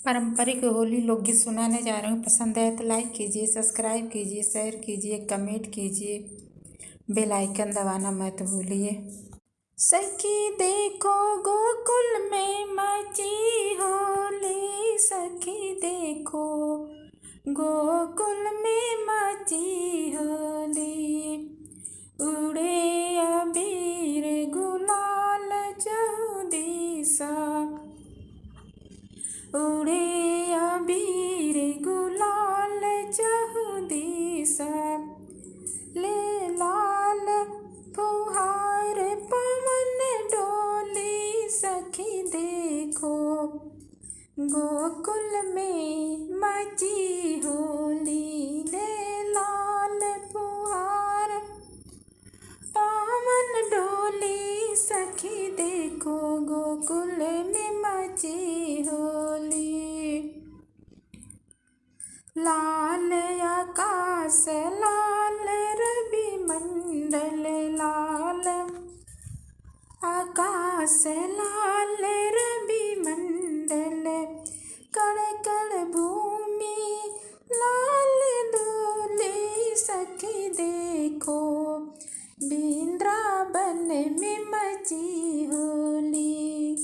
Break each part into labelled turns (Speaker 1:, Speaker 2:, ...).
Speaker 1: पारंपरिक होली लोकगीत सुनाने जा रही हूँ। पसंद है तो लाइक कीजिए, सब्सक्राइब कीजिए, शेयर कीजिए, कमेंट कीजिए, बेल आइकन दबाना मत भूलिए। सखी देखो गोकुल में मची होली, सखी देखो गोकुल में मची होली। उड़े अबीर गुलाल चहु दिशा, उड़े अबीर गुलाल चहु दिशा। ले लाल फुहार पवन डोली, सखी देखो गोकुल में मची होली। ले लाल फुहार पवन डोली, सखी देखो गोकुल में मची होली। लाल आकाश लाल रवि मंडल, लाल आकाश लाल रवि मंडल। कण कण भूमि लाल डोली, सखी देखो वृंदावन में मची होली।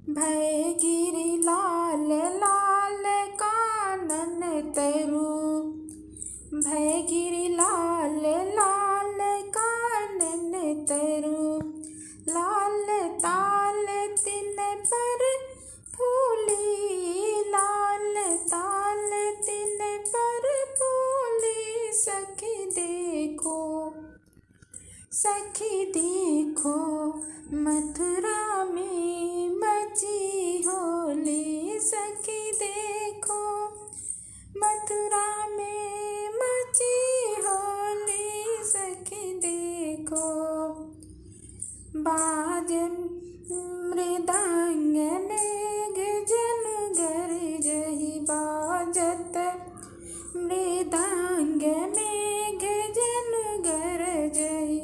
Speaker 1: भय गिरि लाल लाल कानन तरु, भय गिरि लाल लाल कानन तरु। लाल ताल तिन पर फूली, लाल ताल तिन पर फूली। सखी देखो, सखी देखो मथुरा में मची होली। सखी देखो मथुरा में मची होली, सखी देखो। बाजन मृदंग मेघ जन गरजहि, बाजत मृदंग मेघ जन गरजहि।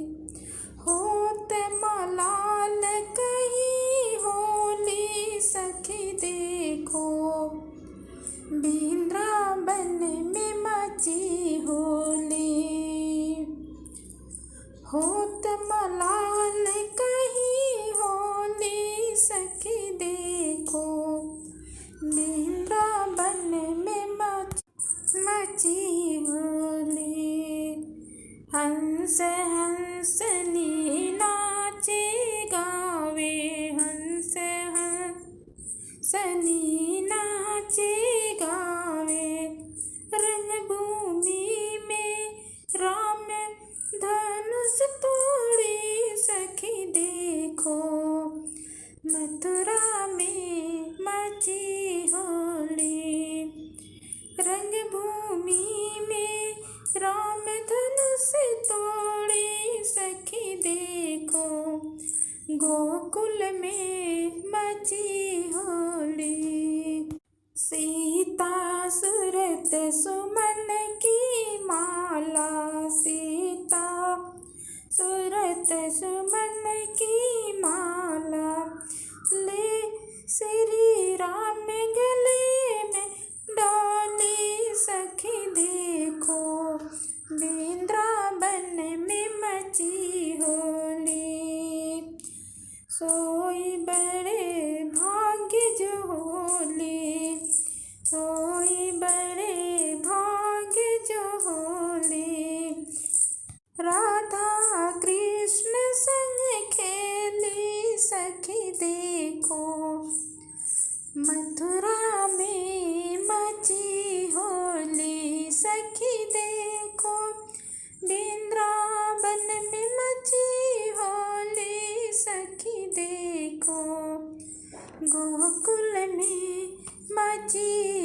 Speaker 1: होत मलाल कही होली, सखी देखो वृंदावन में मची होली। होत मलाल कही होली, सखी देखो वृंदावन में मची होली। हंस हंसनी नाचे गावे, हंस हंसनी नाचे गावे। रणभूमि में राम धनुष तोड़ी, सखी देखो मथुरा में मची होली। रंगभूमि में राम धनुष तोड़ी, सखी देखो गोकुल में मची होली। सीता सूरत सुमन की माला, सीता सूरत सुमन की माला। ले श्री राम गले में डाली, सखी देखो वृंदावन में मची होली। सोई बड़े भाग्य जो होली, सोई बड़े भाग्य जो होली। राधा कृष्ण संग खेली, सखी देखो मथुरा में मची होली। सखी देखो वृंदावन में मची होली, सखी देखो गोकुल में मची